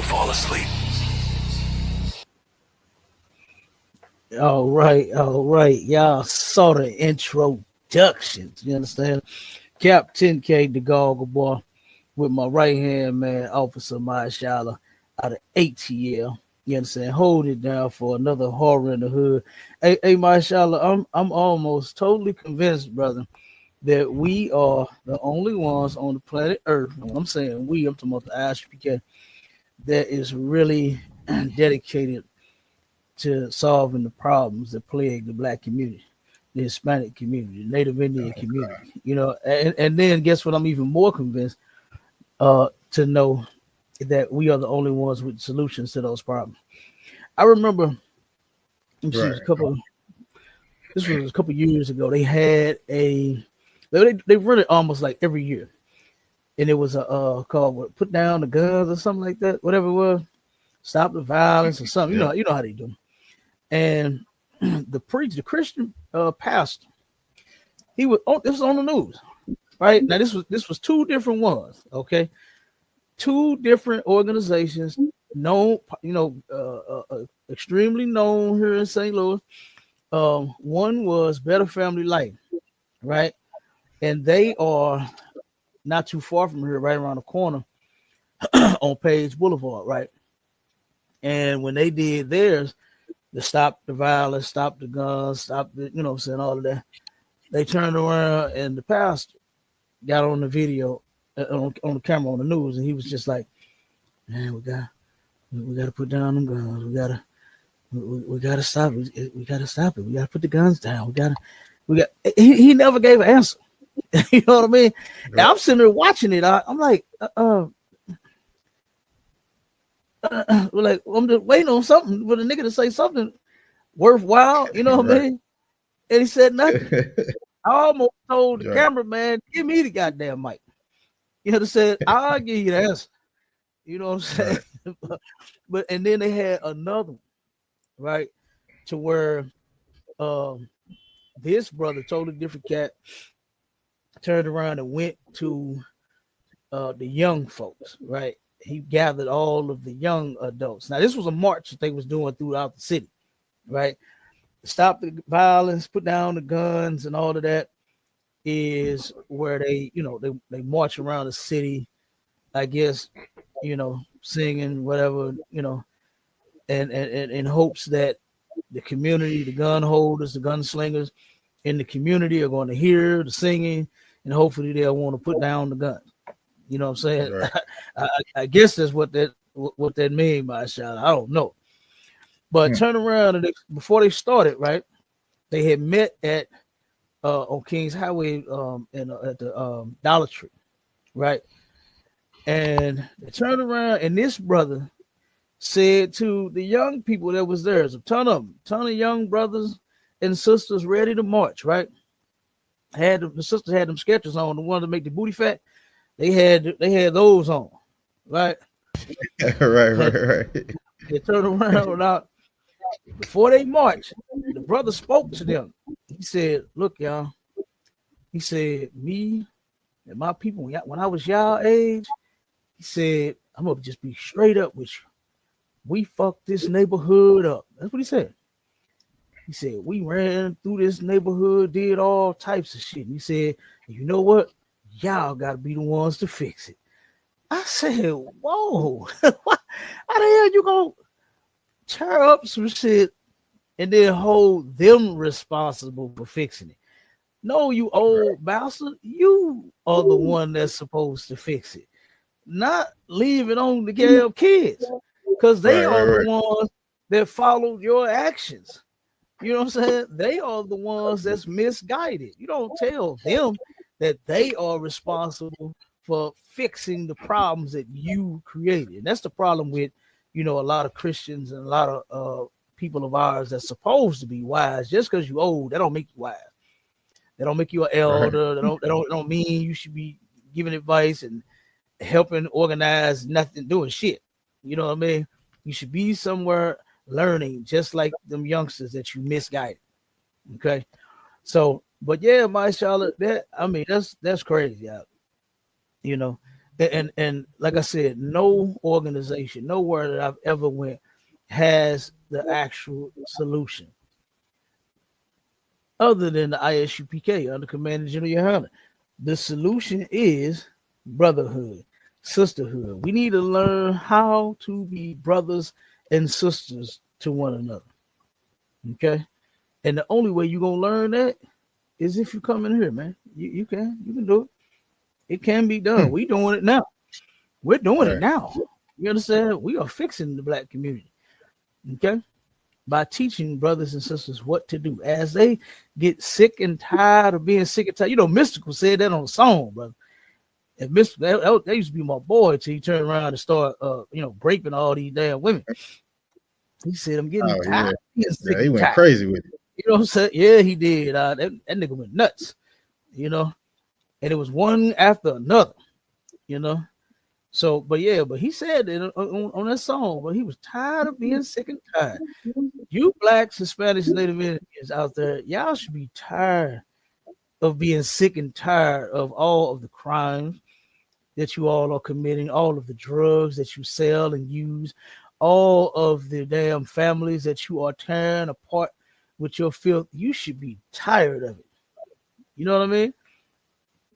Don't fall asleep. All right, all right. Y'all saw the introductions. You understand? Captain K, the Goggle Boy, with my right hand man, Officer Mashallah, out of ATL. You understand? Hold it down for another horror in the hood. Hey, Mashallah, I'm almost totally convinced, brother, that we are the only ones on the planet Earth. When I'm saying we, I'm talking about the ISUPK, that is really dedicated to solving the problems that plague the Black community, the Hispanic community, the Native Indian community. You know, and then guess what? I'm even more convinced to know that we are the only ones with solutions to those problems. I remember, let me see, this was a couple years ago. They had they run it almost like every year, and it was a called what, "Put Down the Guns" or something like that, whatever it was, "Stop the Violence" or something. You know how they do. And the Christian pastor, he was this was on the news, right? Now this was two different ones, okay, two different organizations, known, extremely known here in St. Louis. One was Better Family Life, right, and they are not too far from here, right around the corner on Page Boulevard, right. And when they did theirs, to stop the violence, stop the guns, stop the, you know what I'm saying, all of that, they turned around and the pastor got on the video, on the camera on the news, and he was just like, "Man, we got to put down them guns. We gotta stop it. We gotta stop it. We gotta put the guns down. He never gave an answer." You know what I mean? And I'm sitting there watching it. I'm like, I'm just waiting on something for the nigga to say something worthwhile. You know what I mean? And he said nothing. I almost told the cameraman, "Give me the goddamn mic." You know what I said? "I'll give you the answer." You know what I'm saying? But and then they had another one, right? To where this brother, totally different cat, turned around and went to the young folks, right? He gathered all of the young adults. Now, this was a march that they was doing throughout the city, right? Stop the violence, put down the guns, and all of that is where they march around the city, I guess, singing whatever, and in hopes that the community, the gun holders, the gunslingers in the community are going to hear the singing, and hopefully they'll want to put down the guns. You know what I'm saying? Right. I guess that's what that means by a shot. I don't know. But turn around, and before they started, right, they had met at on Kings Highway at the Dollar Tree, right? And they turned around, and this brother said to the young people that was there, there's a ton of young brothers and sisters ready to march, right? The sisters had them sketchers on, the one to make the booty fat. They had those on, right? right. They turned around out before they marched. The brother spoke to them. He said, "Look, y'all," he said, "me and my people, when I was y'all age," he said, "I'm gonna just be straight up with you. We fucked this neighborhood up." That's what he said. He said, "We ran through this neighborhood, did all types of shit." And he said, "You know what? Y'all got to be the ones to fix it." I said, "Whoa, how the hell you gonna tear up some shit and then hold them responsible for fixing it? No, you old bastard, you are the one that's supposed to fix it, not leave it on the damn kids, because they are the ones that followed your actions. You know what I'm saying? They are the ones that's misguided. You don't tell them that they are responsible for fixing the problems that you created." And that's the problem with, a lot of Christians and a lot of people of ours that's supposed to be wise. Just because you're old, that don't make you wise. They don't make you an elder. They don't mean you should be giving advice and helping organize nothing, doing shit. You know what I mean? You should be somewhere learning, just like them youngsters that you misguided. Okay. So, but yeah, my Charlotte, that's crazy. Yeah. And like I said, no organization, nowhere that I've ever went has the actual solution other than the ISUPK under Commander General YAHANNA. The solution is brotherhood, sisterhood. We need to learn how to be brothers and sisters to one another. Okay? And the only way you're going to learn that is if you come in here, man. You can do it. It can be done. We doing it now. We're doing it now. You understand? We are fixing the black community. Okay? By teaching brothers and sisters what to do as they get sick and tired of being sick and tired. You know, Mystical said that on a song, brother. And Mystical, that used to be my boy till he turned around and start, raping all these damn women. He said, I'm getting tired of being sick he and went tired. crazy with it. You know what I'm saying? Yeah, he did. That nigga went nuts, you know, and it was one after another, you know. So, but he said it on that song, but he was tired of being sick and tired. You blacks, Hispanics, Native Indians out there, y'all should be tired of being sick and tired of all of the crimes that you all are committing, all of the drugs that you sell and use, all of the damn families that you are tearing apart with your filth. You should be tired of it. You know what I mean?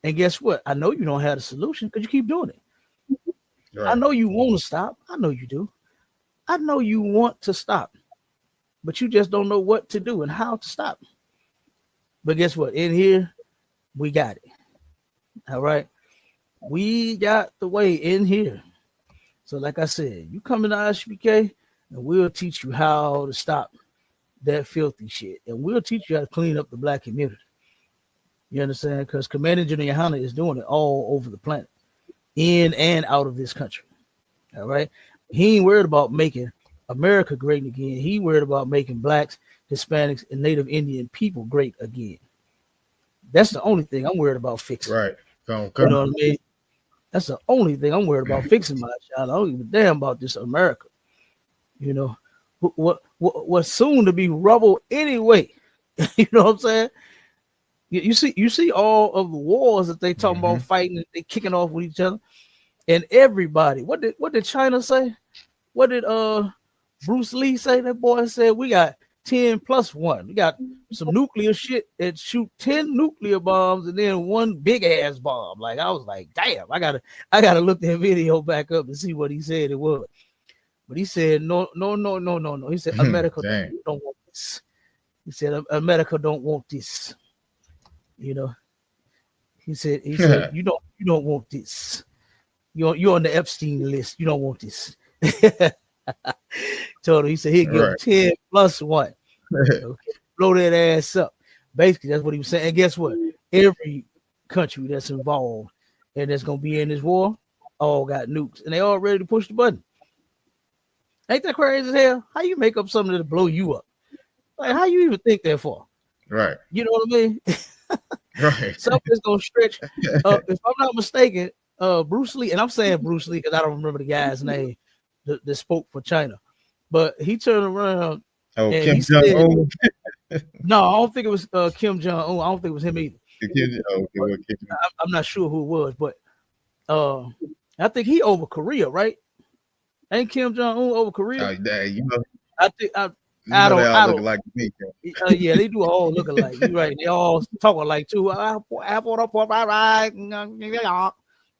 And guess what? I know you don't have a solution because you keep doing it. Right. I know you want to stop. I know you do. I know you want to stop, but you just don't know what to do and how to stop. But guess what? In here, we got it. All right. We got the way in here. So like I said, you come in the ISUPK and we'll teach you how to stop that filthy shit. And we'll teach you how to clean up the black community. You understand? Because Commander General YAHANNA is doing it all over the planet, in and out of this country. All right. He ain't worried about making America great again. He worried about making blacks, Hispanics, and Native Indian people great again. That's the only thing I'm worried about fixing. Right. You know what I mean? That's the only thing I'm worried about fixing, my child. I don't give a damn about this America. You know, what's soon to be rubble anyway. You know what I'm saying? You see all of the wars that they talking about fighting, they kicking off with each other, and everybody. What did China say? What did Bruce Lee say? That boy said we got 10+1. We got some nuclear shit that shoot 10 nuclear bombs and then one big ass bomb. Like I was like, damn, I gotta look that video back up and see what he said it was. But he said no. He said America don't want this. He said America don't want this. You know, he said you don't want this. You're on the Epstein list. You don't want this. Told him, he said he'd give 10+1. Okay, blow that ass up. Basically, that's what he was saying. And guess what? Every country that's involved and that's gonna be in this war all got nukes, and they all ready to push the button. Ain't that crazy as hell? How you make up something to blow you up? Like, how you even think that for? Right. You know what I mean? Right. Something's gonna stretch. If I'm not mistaken, Bruce Lee, and I'm saying Bruce Lee because I don't remember the guy's name that spoke for China, but he turned around. Oh, Kim Jong-un. No, I don't think it was Kim Jong-un. I don't think it was him either. I'm not sure who it was, but I think he over Korea, right? Ain't Kim Jong-un over Korea? You know, I think I don't look like me. Yeah, they do all look alike. You're right. They all talk alike too. You know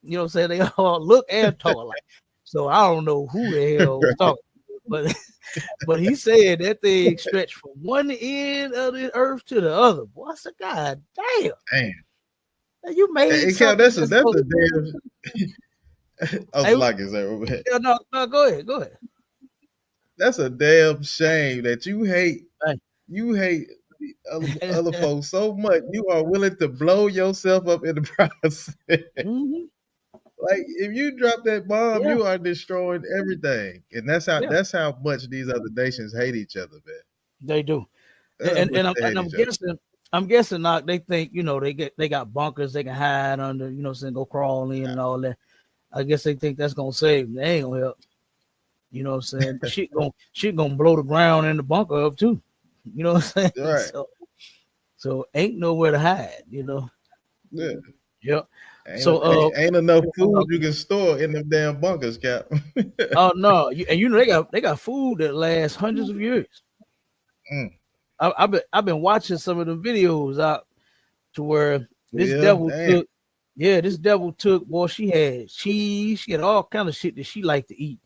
what I'm saying? They all look and talk alike. So I don't know who the hell was talking, but he said that thing stretched from one end of the earth to the other. Boy, I said, God damn. You made that's a damn. I was like, is that? No, go ahead. That's a damn shame that you hate other folks so much you are willing to blow yourself up in the process. Like if you drop that bomb, you are destroying everything, and that's how much these other nations hate each other, man. They do, and I'm guessing not. They think they got bunkers they can hide under, go crawl in and all that. I guess they think that's gonna save them. They ain't gonna help. You know what I'm saying? shit gonna blow the ground in the bunker up too. You know what I'm saying? Right. So ain't nowhere to hide, Yeah. Ain't enough food you can store in them damn bunkers, Cap. Oh no, and you know they got food that lasts hundreds of years. I've been watching some of the videos out to where this devil took, boy, she had cheese, she had all kind of shit that she liked to eat,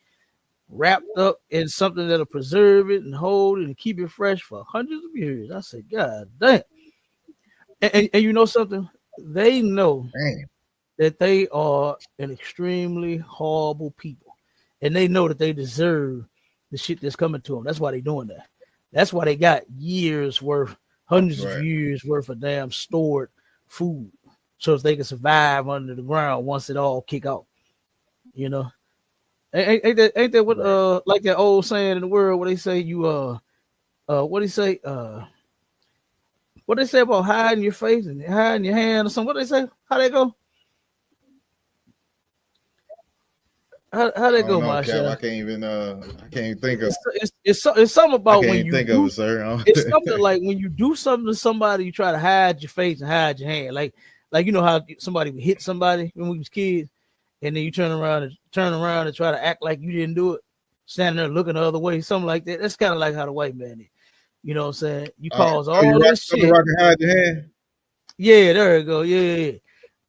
wrapped up in something that'll preserve it and hold it and keep it fresh for hundreds of years. I said, God damn. And you know something? They know that they are an extremely horrible people, and they know that they deserve the shit that's coming to them. That's why they're doing that. That's why they got years worth, hundreds of years worth of damn stored food, so if they can survive under the ground once it all kick off. You know, ain't that what like that old saying in the world where they say what do you say what they say about hiding your face and hiding your hand or something? What they say? How they go? How they go, Marsha? I can't even think of. It's something about when you think of it, sir. It's something like when you do something to somebody, you try to hide your face and hide your hand, like you know how somebody would hit somebody when we was kids, and then you turn around and try to act like you didn't do it, standing there looking the other way, something like that. That's kind of like how the white man is. You know what I'm saying? You cause all this shit. Rock and hide your hand. Yeah, there you go. Yeah.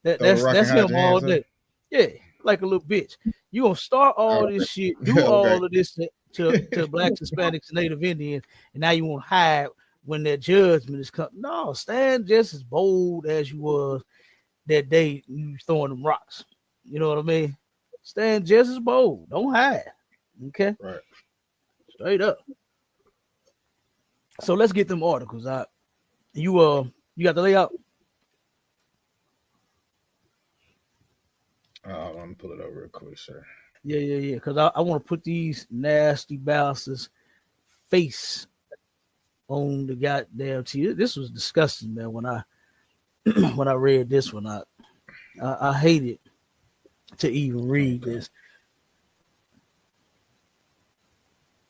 That's him all day. Yeah, like a little bitch. You gonna start all this shit, do all of this to blacks, Hispanics, Native Indians, and now you want to hide when their judgment is coming. No, stand just as bold as you was that day you throwing them rocks. You know what I mean? Stand just as bold. Don't hide. Okay? Right. Straight up. So let's get them articles out. You got the layout? Let me pull it over real quick, sir. Yeah. Because I want to put these nasty bastards' face on the goddamn TV. This was disgusting, man. When I read this one, I hated to even read this.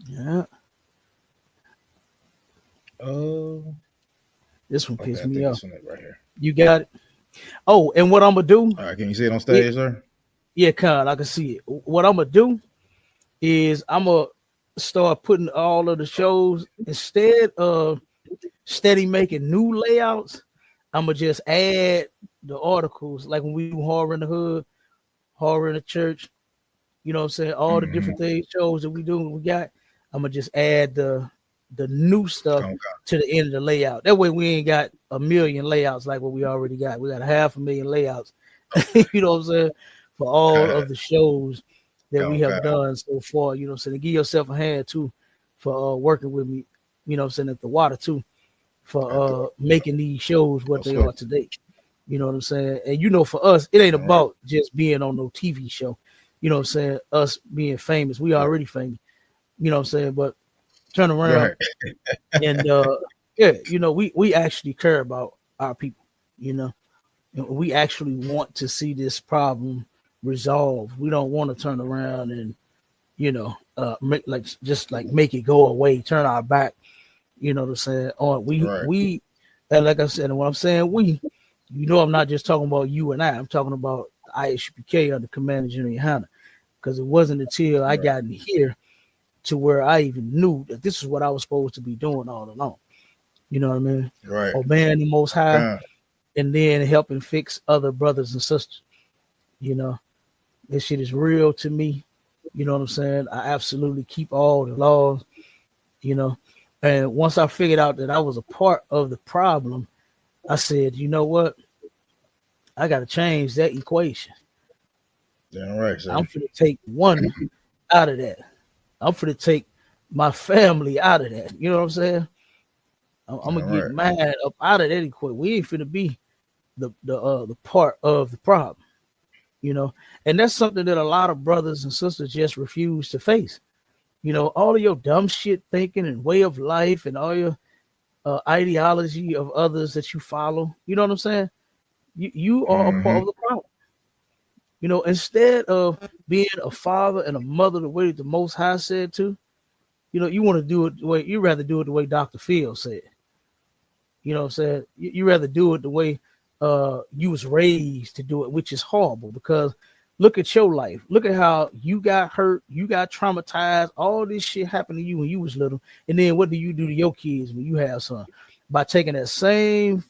Yeah. Oh, this one pissed me off. Right here. You got it. Oh, and what I'm gonna do? All right, can you see it on stage, sir? Yeah, I can see it. What I'm gonna do is I'm gonna start putting all of the shows, instead of steady making new layouts, I'm gonna just add the articles, like when we do Horror in the Hood, Horror in the Church. You know what I'm saying? All the different things, shows that we do, we got. I'm gonna just add the new stuff to the end of the layout. That way we ain't got 1 million layouts like what we already got. We got 500,000 layouts. You know what I'm saying? For all of the shows that we have done so far. You know what I'm saying? And give yourself a hand too for working with me, you know what I'm saying, at the water too, for making these shows what they are today. You know what I'm saying? And you know, for us, it ain't about just being on no TV show. You know what I'm saying? Us being famous. We already famous. You know what I'm saying? But turn around and you know, we actually care about our people, you know, and we actually want to see this problem resolved. We don't want to turn around and, you know, make it go away, turn our back, you know what I'm saying? On we and like I said, and when I'm saying we, you know, I'm not just talking about you and I'm talking about ISUPK under Commander General YAHANNA, because it wasn't until I got in here to where I even knew that this is what I was supposed to be doing all along. You know what I mean? Right. Obeying the Most High, and then helping fix other brothers and sisters. You know, this shit is real to me. You know what I'm saying? I absolutely keep all the laws, you know. And once I figured out that I was a part of the problem, I said, you know what? I got to change that equation. Yeah, right. Sir. I'm going to take one out of that. I'm for to take my family out of that. You know what I'm saying? I'm gonna get mad up out of that equation. We ain't finna be the part of the problem, you know. And that's something that a lot of brothers and sisters just refuse to face. You know, all of your dumb shit thinking and way of life and all your ideology of others that you follow. You know what I'm saying? You are a part of the problem. You know, instead of being a father and a mother the way the Most High said to, you know, you want to do it the way, you rather do it the way Dr. Phil said. You know what I'm saying? You rather do it the way you was raised to do it, which is horrible because look at your life. Look at how you got hurt, you got traumatized, all this shit happened to you when you was little. And then what do you do to your kids when you have some? By taking that same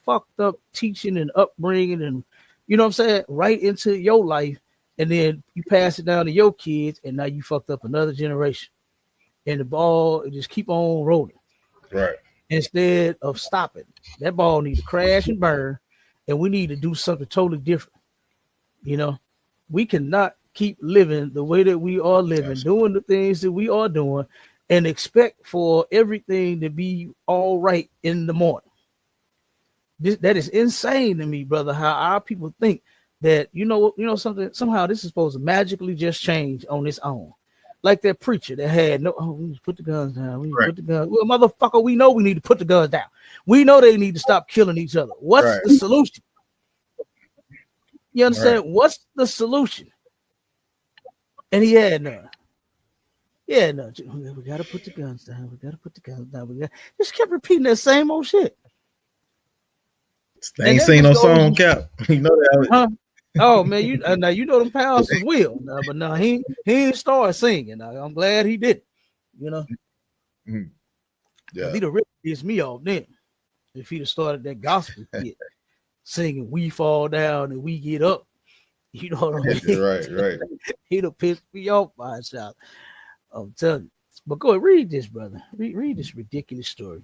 fucked up teaching and upbringing and, you know what I'm saying, right into your life. And then you pass it down to your kids, and now you fucked up another generation. And the ball just keep on rolling. Right. Instead of stopping. That ball need to crash and burn, and we need to do something totally different. You know, we cannot keep living the way that we are living, doing the things that we are doing, and expect for everything to be all right in the morning. That is insane to me, brother, how our people think that, you know something, somehow this is supposed to magically just change on its own. Like that preacher that had we need to put the guns down. We need to put the guns. Well, motherfucker, we know we need to put the guns down. We know they need to stop killing each other. What's the solution? You understand? What's the solution? And he had none. Yeah, no. We gotta put the guns down. We gotta put the guns down. We just kept repeating that same old shit. They ain't seen no song, Cap. You know that. Huh? Oh man, now you know them pastors will, but no, he ain't started singing. I'm glad he did. You know, he'd have really pissed me off then if he'd have started that gospel shit, singing "We Fall Down and We Get Up." You know what I mean? Right. He'd have pissed me off by himself. I'm telling you. But go ahead, read this, brother. Read this ridiculous story.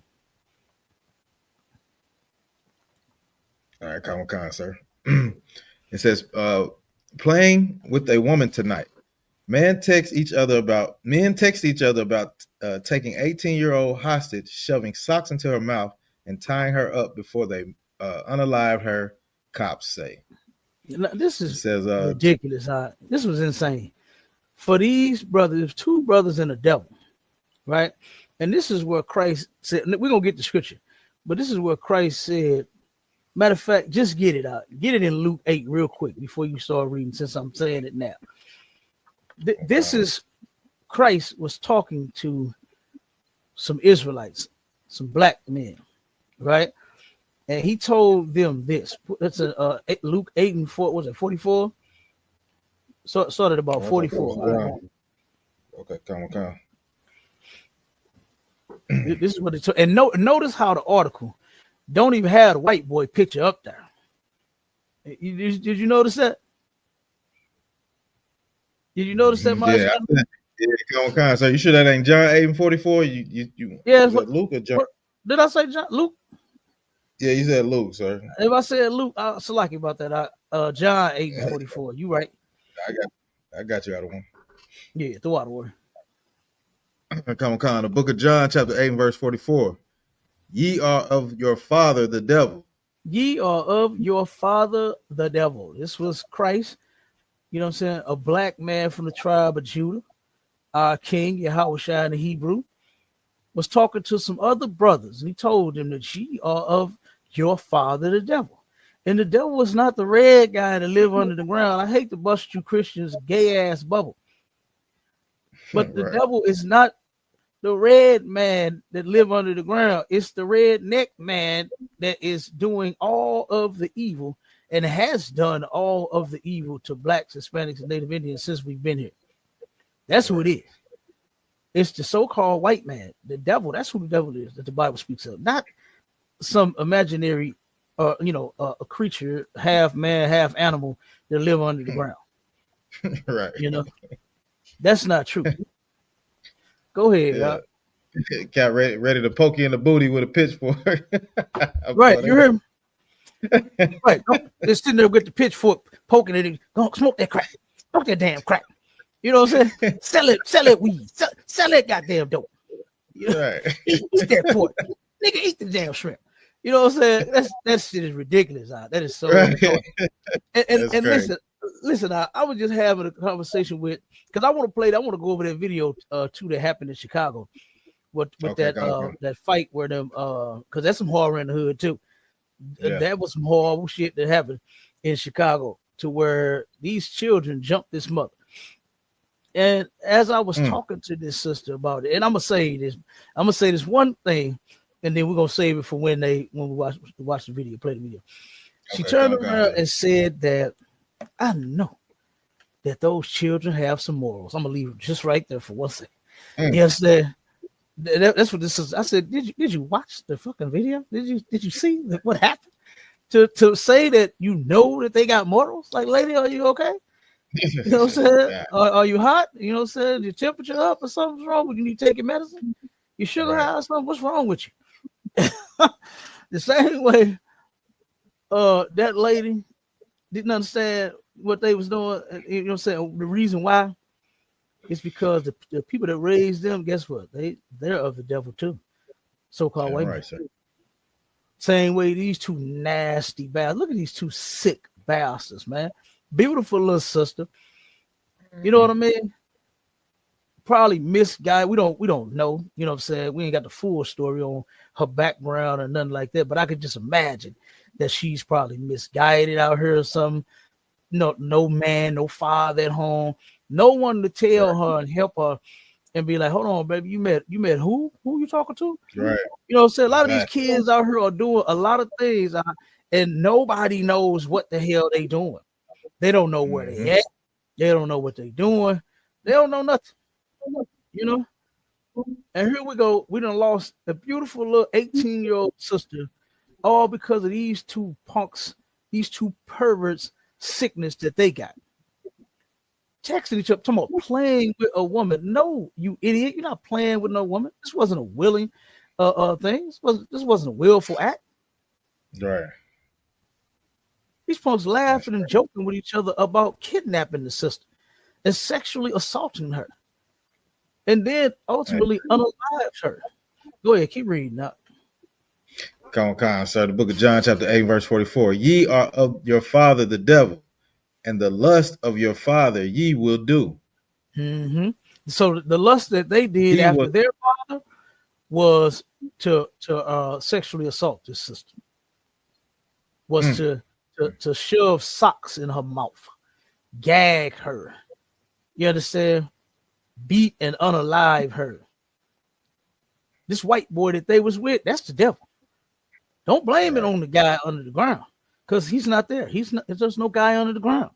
All right, come, sir. It says, playing with a woman tonight. Men text each other about taking 18-year-old hostage, shoving socks into her mouth, and tying her up before they unalive her, cops say. This is ridiculous. This was insane. For these brothers, two brothers and a devil, right? And this is where Christ said, we're going to get the scripture, but this is where Christ said, matter of fact, just get it out. Get it in Luke 8 real quick before you start reading, since I'm saying it now. This is Christ was talking to some Israelites, some black men, right? And he told them this. That's Luke 8 and 4. Was it 44? So started about 44. Okay, come. This is what it took. And notice how the article don't even have the white boy picture up there. Did you notice that? Did you notice that, Mike? Yeah, come. So you sure that ain't John 8 and 44? You yeah, Luke or John? Did I say John? Luke? Yeah, you said Luke, sir. If I said Luke, I'm so lucky about that. John 8 and 44. You right. I got you out of one. Yeah, throw out of order. Come. The book of John, chapter 8 and verse 44. Ye are of your father, the devil. Ye are of your father, the devil. This was Christ, you know what I'm saying? A black man from the tribe of Judah, our king, Yahushua in the Hebrew, was talking to some other brothers. And he told them that ye are of your father, the devil. And the devil was not the red guy that live under the ground. I hate to bust you Christians' gay-ass bubble. But the devil is not the red man that live under the ground. It's the redneck man that is doing all of the evil and has done all of the evil to blacks, Hispanics, and Native Indians since we've been here. That's who it is. It's the so-called white man, the devil. That's who the devil is that the Bible speaks of, not some imaginary, a creature, half man, half animal that live under the ground. Right. You know, that's not true. Go ahead, Rob. Got ready to poke you in the booty with a pitchfork. Right, you heard me? Right, just sitting there with the pitchfork poking it. Don't smoke that crack. Smoke that damn crack. You know what I'm saying? Sell it weed. Sell that goddamn dope. You know? Right. Eat that pork. Nigga, eat the damn shrimp. You know what I'm saying? That shit is ridiculous. That is so. Right. And listen. I was just having a conversation with, because I want to play. I want to go over that video too that happened in Chicago with that fight where them because that's some horror in the hood too. Yeah. That was some horrible shit that happened in Chicago to where these children jumped this mother. And as I was talking to this sister about it, and I'm gonna say this one thing, and then we're gonna save it for when we watch the video, play the video. She turned around and said that I know that those children have some morals. I'm gonna leave it just right there for 1 second. Yes, that's what this is. I said, did you watch the fucking video? Did you see what happened? To say that you know that they got morals, like, lady, are you okay? You know what I'm saying? Are you hot? You know what I'm saying? Your temperature up or something's wrong? You need to take your medicine? You sugar high or something? What's wrong with you? The same way that lady didn't understand what they was doing. You know what I'm saying? The reason why is because the people that raised them, guess what? They're of the devil too. So-called white men. Same way these two nasty bastards. Look at these two sick bastards, man. Beautiful little sister. You know what I mean? Probably misguided. We don't know. You know what I'm saying? We ain't got the full story on her background or nothing like that. But I could just imagine that she's probably misguided out here or something. No man, no father at home, no one to tell her and help her and be like, hold on, baby, you met who? Who you talking to? Right. You know what I'm saying? A lot of these kids out here are doing a lot of things, and nobody knows what the hell they doing. They don't know where they at. They don't know what they doing. They don't know nothing. You know? And here we go. We done lost a beautiful little 18-year-old sister, all because of these two punks, these two perverts, sickness that they got. Texting each other, talking about playing with a woman. No, you idiot. You're not playing with no woman. This wasn't a willing thing. This wasn't a willful act. Right. These punks laughing and joking with each other about kidnapping the sister and sexually assaulting her. And then ultimately unalive her. Go ahead, keep reading up. Come on, sir. The book of John, chapter 8, verse 44. Ye are of your father the devil, and the lust of your father ye will do. Mm-hmm. So the lust that they did after their father was to sexually assault this sister. Was to shove socks in her mouth, gag her. You understand? Beat and unalive her. This white boy that they was with, that's the devil. Don't blame it on the guy under the ground, because he's not there. There's no guy under the ground.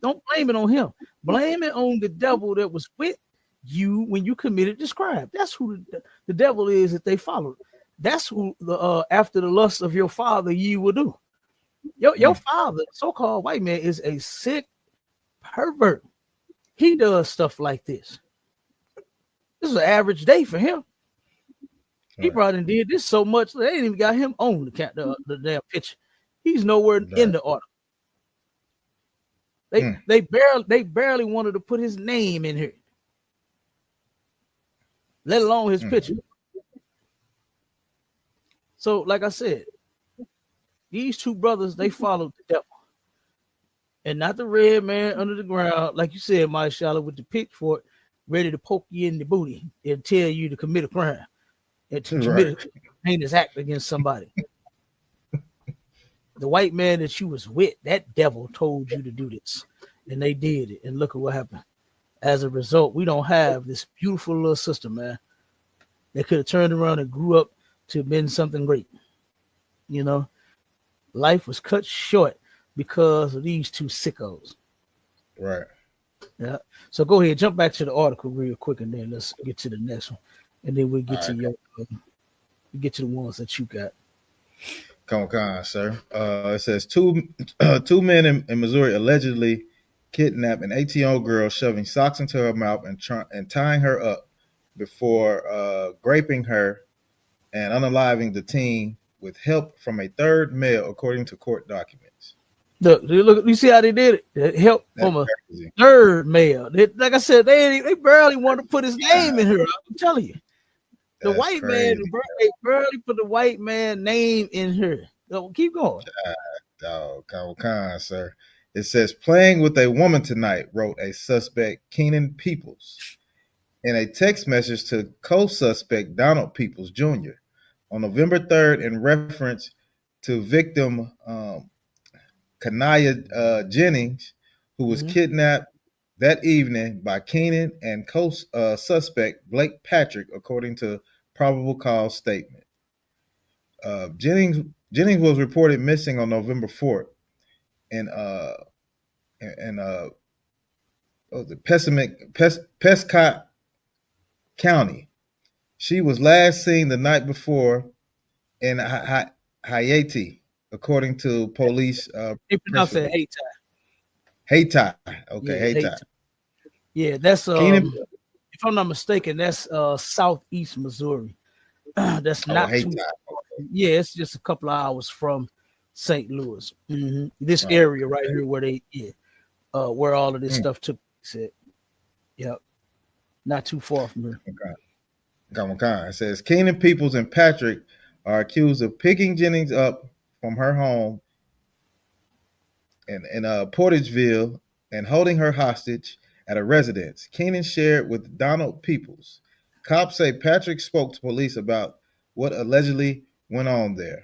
Don't blame it on him. Blame it on the devil that was with you when you committed this crime. That's who the devil is that they followed. That's who after the lust of your father ye will do. Your father, so-called white man, is a sick pervert. He does stuff like this. This is an average day for him. He probably did this so much they didn't even got him on the damn picture. He's nowhere in the order. They barely wanted to put his name in here, let alone his picture. So, like I said, these two brothers, they followed the devil. And not the red man under the ground, like you said, my Shala, with the pitchfork, ready to poke you in the booty and tell you to commit a crime and to commit a heinous act against somebody. The white man that you was with, that devil told you to do this. And they did it. And look at what happened. As a result, we don't have this beautiful little sister, man. They could have turned around and grew up to have been something great. You know, life was cut short because of these two sickos. Right. Yeah. So go ahead, jump back to the article real quick, and then let's get to the next one, and then we'll get to your get to the ones that you got. Come on, sir. It says two men in Missouri allegedly kidnapped an 18-year-old girl, shoving socks into her mouth and tying her up before graping her and unaliving the teen with help from a third male, according to court documents. Look, you see how they did it? Help from a third male. Like I said, they barely want to put his name in here. I'm telling you. The white man, they barely put the white man name in here. So keep going. Come on, sir. It says, playing with a woman tonight, wrote a suspect, Keenan Peoples, in a text message to co-suspect Donald Peoples Jr. on November 3rd in reference to victim Kanaya Jennings, who was kidnapped that evening by Keenan and co-suspect Blake Patrick, according to probable cause statement. Jennings Jennings was reported missing on November 4th in Prescott County. She was last seen the night before in Haiti, according to police. They pronounce it Haiti. Haiti. Okay, Yeah, Haiti. Yeah, that's Keenan, if I'm not mistaken, that's southeast Missouri. That's not Haiti. too far. Yeah, it's just a couple of hours from St. Louis. This area right here where they where all of this stuff took place at. Yep. Not too far from here. Okay. It says Keenan Peoples and Patrick are accused of picking Jennings up from her home in Portageville and holding her hostage at a residence. Keenan shared with Donald Peoples. Cops say Patrick spoke to police about what allegedly went on there.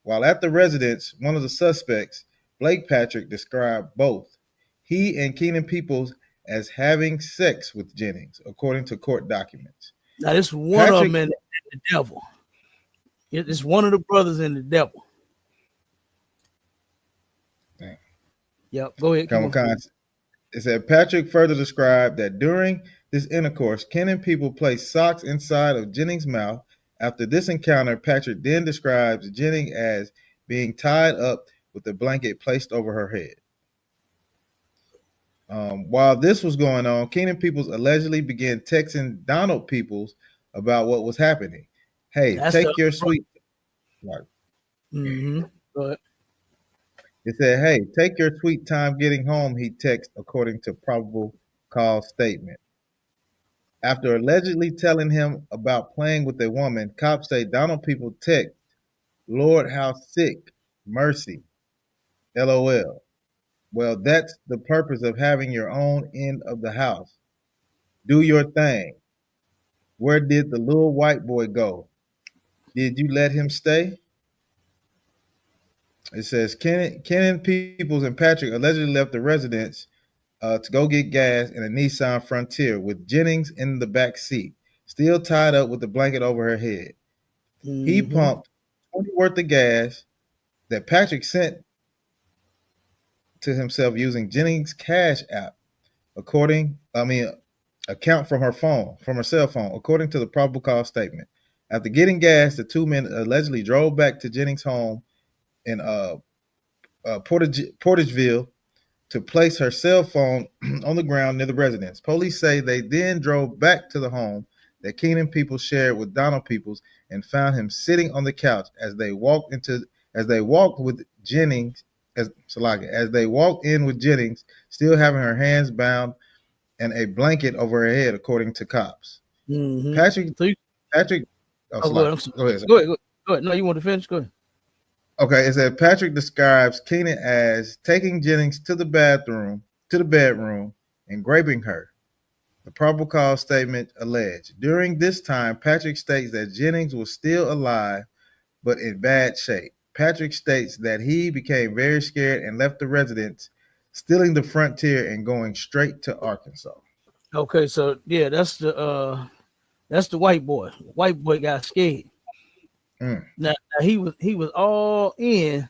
While at the residence, one of the suspects, Blake Patrick, described both he and Keenan Peoples as having sex with Jennings, according to court documents. Now, this one of them and the devil. It's one of the brothers and the devil. Yep, go ahead. It said Patrick further described that during this intercourse, Keenan People placed socks inside of Jennings' mouth. After this encounter, Patrick then describes Jennings as being tied up with a blanket placed over her head. While this was going on, Keenan Peoples allegedly began texting Donald Peoples about what was happening. Hey, take your sweet. But it said, "Hey, take your sweet time getting home," he texted, according to probable cause statement. After allegedly telling him about playing with a woman, cops say Donald Peoples text, "Lord, how sick, mercy, LOL. Well, that's the purpose of having your own end of the house. Do your thing. Where did the little white boy go? Did you let him stay?" It says Kenan Peoples and Patrick allegedly left the residence to go get gas in a Nissan Frontier with Jennings in the back seat, still tied up with the blanket over her head. He pumped 20 worth of gas that Patrick sent to himself using Jennings' cash app, account from her cell phone, according to the probable cause statement. After getting gas, the two men allegedly drove back to Jennings' home in Portageville to place her cell phone on the ground near the residence. Police say they then drove back to the home that Keenan Peoples shared with Donald Peoples and found him sitting on the couch as they walked with Jennings, as they walked in with Jennings, still having her hands bound and a blanket over her head, according to cops. Patrick. Go ahead. No, you want to finish? Go ahead. Okay, it said Patrick describes Keenan as taking Jennings to the bedroom, and raping her. The probable cause statement alleged. During this time, Patrick states that Jennings was still alive, but in bad shape. Patrick states that he became very scared and left the residence, stealing the Frontier and going straight to Arkansas. Okay, so yeah, that's the white boy. White boy got scared. Now he was all in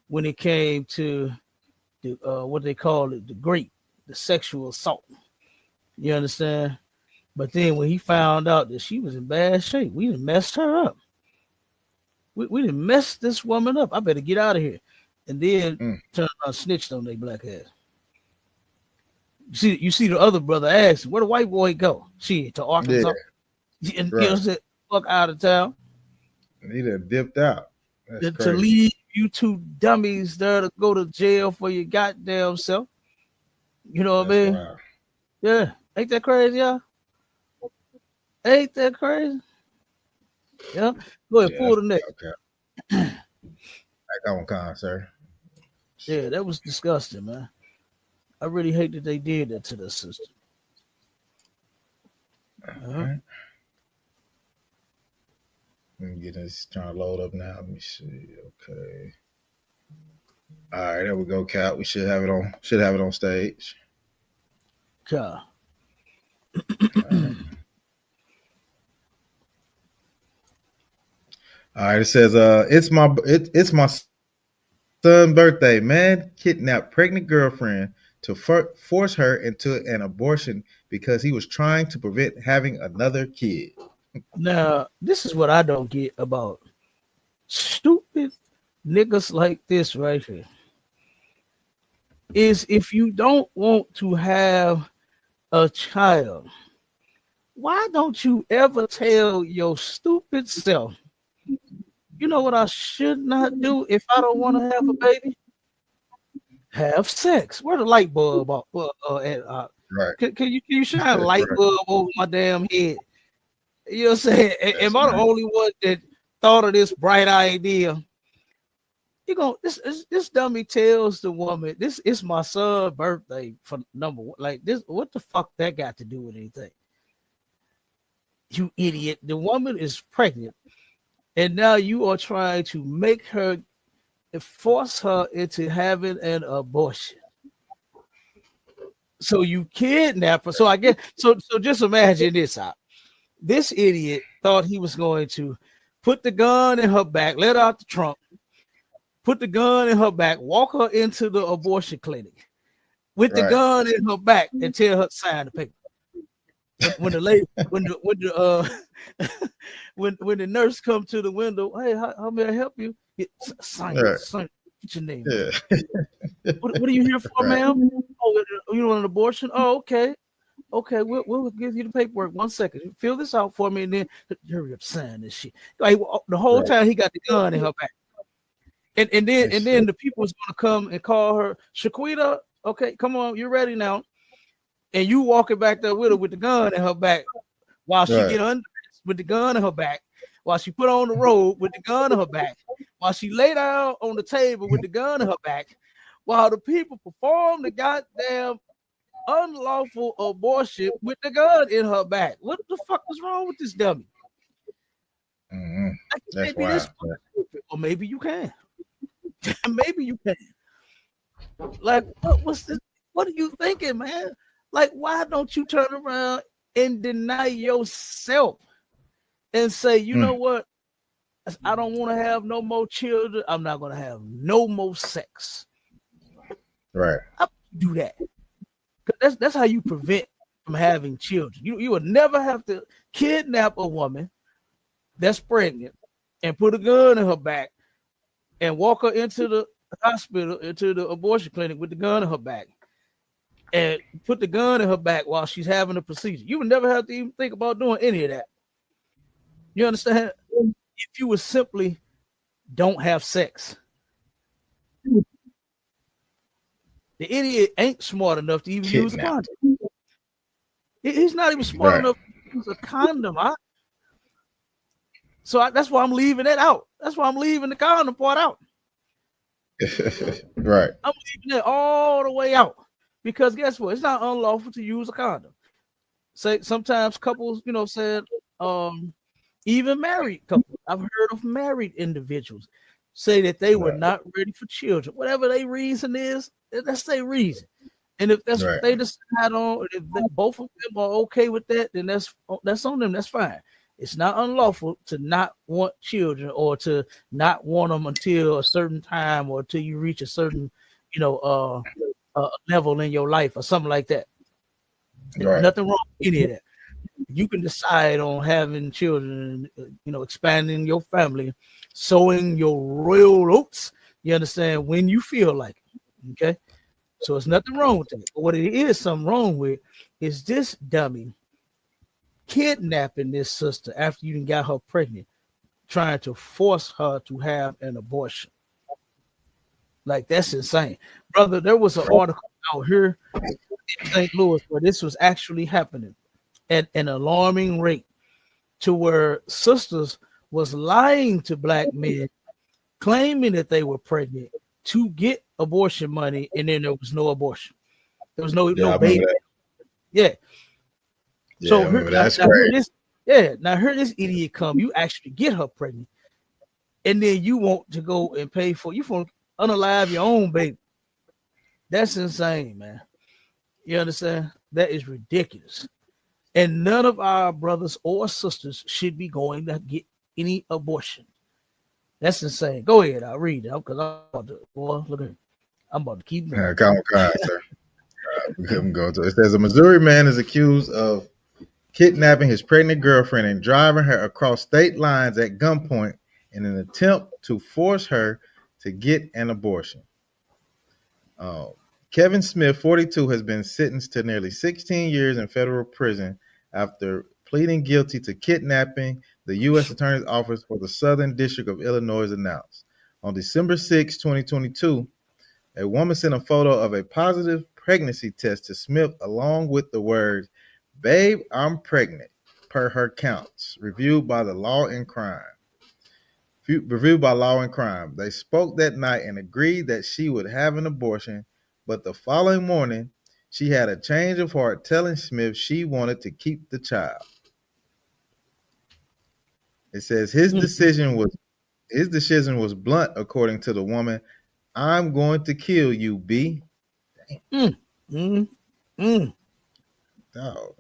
when it came to the what they call it, the sexual assault. You understand? But then when he found out that she was in bad shape, we done messed her up. We done messed this woman up. I better get out of here. And then turn around, snitched on their black ass. You see the other brother asked, where the white boy go? She to Arkansas. Yeah. And you know, said, fuck out of town. He done dipped out. To leave you two dummies there to go to jail for your goddamn self. You know what I mean? Wild. Yeah. Ain't that crazy, y'all? Ain't that crazy? Yeah. Go ahead, pull the next. Okay. Back on con, sir. Yeah, that was disgusting, man. I really hate that they did that to the sister. Right. Let me get this trying to load up now. Let me see. Okay. All right, there we go, Cap. We should have it on stage. Yeah. All All right, it says, it's my son's birthday. Man kidnapped pregnant girlfriend to force her into an abortion because he was trying to prevent having another kid. Now, this is what I don't get about stupid niggas like this right here. Is if you don't want to have a child, why don't you ever tell your stupid self, you know what I should not do if I don't want to have a baby? Have sex. Where the light bulb at? Right. Can you shine a light bulb over my damn head? You know what I'm saying? Am I the only one that thought of this bright idea? You go, this dummy tells the woman, this is my son's birthday for number one. Like this, what the fuck that got to do with anything? You idiot. The woman is pregnant, and now you are trying to make her force her into having an abortion. So you kidnap her. So I guess so just imagine this out. This idiot thought he was going to put the gun in her back, let her out the trunk, put the gun in her back, walk her into the abortion clinic with the gun in her back and tell her to sign the paper. When the lady, when the nurse come to the window, hey, how may I help you? Sign, what's your name? Yeah. What are you here for, ma'am? Oh, you want an abortion? Oh, okay. Okay, we'll give you the paperwork. 1 second. Fill this out for me, and then hurry up, sign this shit. Like the whole time he got the gun in her back. And then the people was gonna come and call her Shaquita. Okay, come on, you're ready now. And you walking back there with her with the gun in her back while she get under with the gun in her back, while she put on the robe with the gun in her back, while she lay down on the table with the gun in her back, while the people perform the goddamn unlawful abortion with the gun in her back. What the fuck is wrong with this dummy? Mm-hmm. Maybe this, or maybe you can. Maybe you can. Like, what's this? What are you thinking, man? Like, why don't you turn around and deny yourself and say, you know what? I don't want to have no more children. I'm not going to have no more sex. Right. How do that? Because that's how you prevent from having children. You would never have to kidnap a woman that's pregnant and put a gun in her back and walk her into the hospital, into the abortion clinic with the gun in her back, and put the gun in her back while she's having a procedure. You would never have to even think about doing any of that. You understand? If you would simply don't have sex. The idiot ain't smart enough to even use a condom. He's not even smart enough to use a condom. So that's why I'm leaving that out. That's why I'm leaving the condom part out. Right. I'm leaving it all the way out. Because guess what? It's not unlawful to use a condom. Say sometimes couples, said even married couples. I've heard of married individuals say that they were not ready for children. Whatever their reason is, that's their reason. And if that's what they decide on, if both of them are okay with that, then that's on them. That's fine. It's not unlawful to not want children or to not want them until a certain time or until you reach a certain, level in your life or something like that. There's nothing wrong with any of that. You can decide on having children, expanding your family, sowing your royal oats. You understand, when you feel like it. Okay, so it's nothing wrong with that. But what it is something wrong with is this dummy kidnapping this sister after you got her pregnant, trying to force her to have an abortion. Like, that's insane, brother. There was an article out here in St. Louis where this was actually happening at an alarming rate, to where sisters was lying to black men, claiming that they were pregnant to get abortion money, and then there was no abortion. There was no baby. Yeah. So now here this idiot come. You actually get her pregnant, and then you want to go and pay for, you want to unalive your own baby. That's insane, man. You understand? That is ridiculous. And none of our brothers or sisters should be going to get any abortion. That's insane. Go ahead, I'll read it because I'm about to. Boy, look at. I'm about to keep going. Come on, sir. Go to it. Says a Missouri man is accused of kidnapping his pregnant girlfriend and driving her across state lines at gunpoint in an attempt to force her to get an abortion. Kevin Smith, 42, has been sentenced to nearly 16 years in federal prison after pleading guilty to kidnapping, the U.S. Attorney's Office for the Southern District of Illinois announced. On December 6, 2022, a woman sent a photo of a positive pregnancy test to Smith along with the words, "Babe, I'm pregnant," per her counts, reviewed by Law and Crime. They spoke that night and agreed that she would have an abortion, but the following morning, she had a change of heart, telling Smith she wanted to keep the child. It says his decision was blunt, according to the woman. "I'm going to kill you, B." Dog.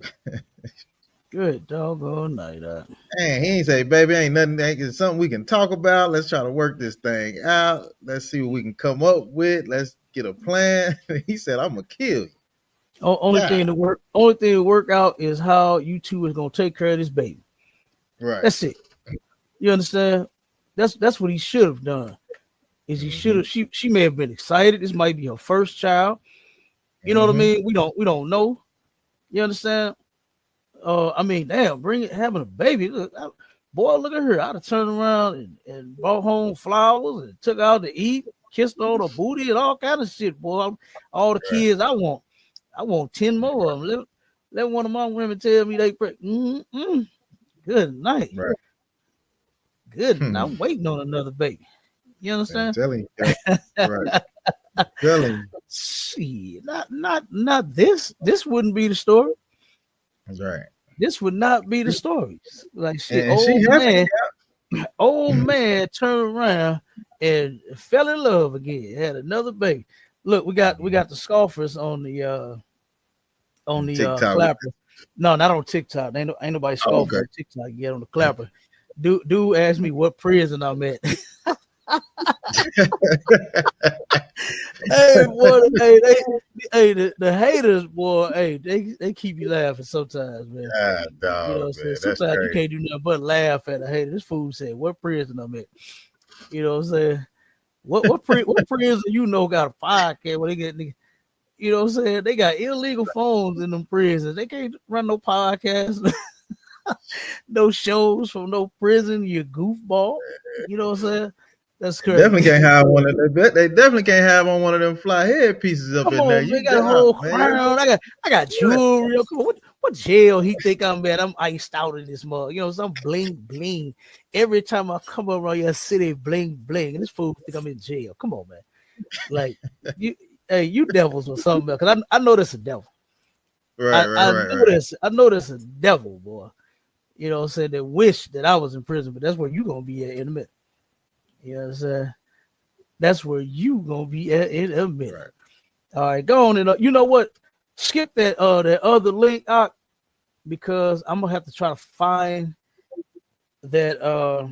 Good doggone night. Man, he ain't say, "Baby, ain't nothing. It's something we can talk about. Let's try to work this thing out. Let's see what we can come up with. Let's get a plan." He said, "I'm gonna kill you." Only thing to work out is how you two is gonna take care of this baby. Right. That's it. You understand? That's what he should have done. Is he should have? She may have been excited. This might be her first child. You know what I mean? We don't know. You understand? I mean, damn, having a baby. Look at her. I'd have turned around and brought home flowers and took out to eat, kissed on her booty and all kind of shit, boy. All the kids I want 10 more of them. Let one of my women tell me they pregnant. Good night. Right. Good. I'm waiting on another baby. You understand? Telling you. Right. Telling you. See, not this. This wouldn't be the story. That's right. This would not be the story. Like shit, old man turned around and fell in love again. Had another baby. Look, we got the scoffers on the clapper. No, not on TikTok. Ain't nobody scoffing on TikTok yet on the clapper. Dude asked me what prison I'm at. Hey, boy, the haters, boy, hey, they keep you laughing sometimes, man. Dog, you know what I'm saying? Sometimes you can't do nothing but laugh at a hater. This fool said, "What prison I'm at?" You know what I'm saying? What prison you know got a podcast where they get, you know what I'm saying? They got illegal phones in them prisons. They can't run no podcasts, no shows from no prison. You goofball. You know what I'm saying? That's crazy. Definitely can't have one of them. They definitely can't have on one of them fly head pieces up in there. You got a whole crown. I got jewelry. Come on, what jail he think I'm at? I'm iced out in this mug. You know, some bling bling. Every time I come around your city, bling bling. And this fool think I'm in jail. Come on, man. Like you devils or something. Because I know that's a devil. Right. I know that's a devil, boy. You know what I'm saying? That wish that I was in prison, but that's where you gonna be at in a minute. You know what I'm saying? That's where you gonna be at in a minute. Right. All right, go on and you know what? Skip that other link out because I'm gonna have to try to find that I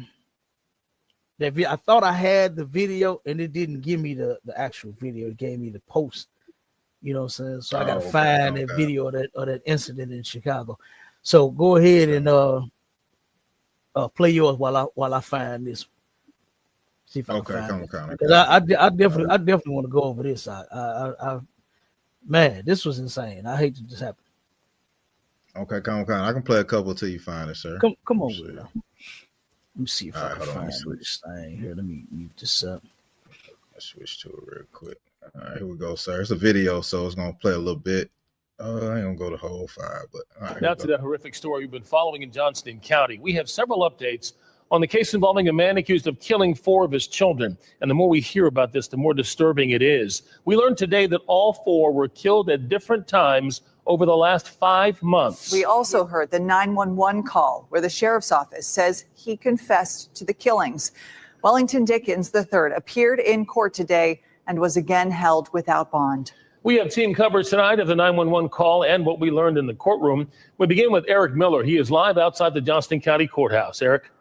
thought I had the video and it didn't give me the actual video. It gave me the post. You know what I'm saying? So I gotta find that video of that incident in Chicago. So go ahead and play yours while I find this. See if I can find it. I definitely want to go over this. Man, this was insane. I hate that this happened. Okay, come on. I can play a couple till you find it, sir. Come on with it. Let me see if I can find this thing here. Let me mute this up. Let's switch to it real quick. All right, here we go, sir. It's a video, so it's gonna play a little bit. I ain't gonna go the whole 5, but all right. Now to the horrific story we've been following in Johnston County. We have several updates on the case involving a man accused of killing 4 of his children. And the more we hear about this, the more disturbing it is. We learned today that all 4 were killed at different times over the last 5 months. We also heard the 911 call where the sheriff's office says he confessed to the killings. Wellington Dickens III appeared in court today and was again held without bond. We have team coverage tonight of the 911 call and what we learned in the courtroom. We begin with Eric Miller. He is live outside the Johnston County Courthouse. Eric.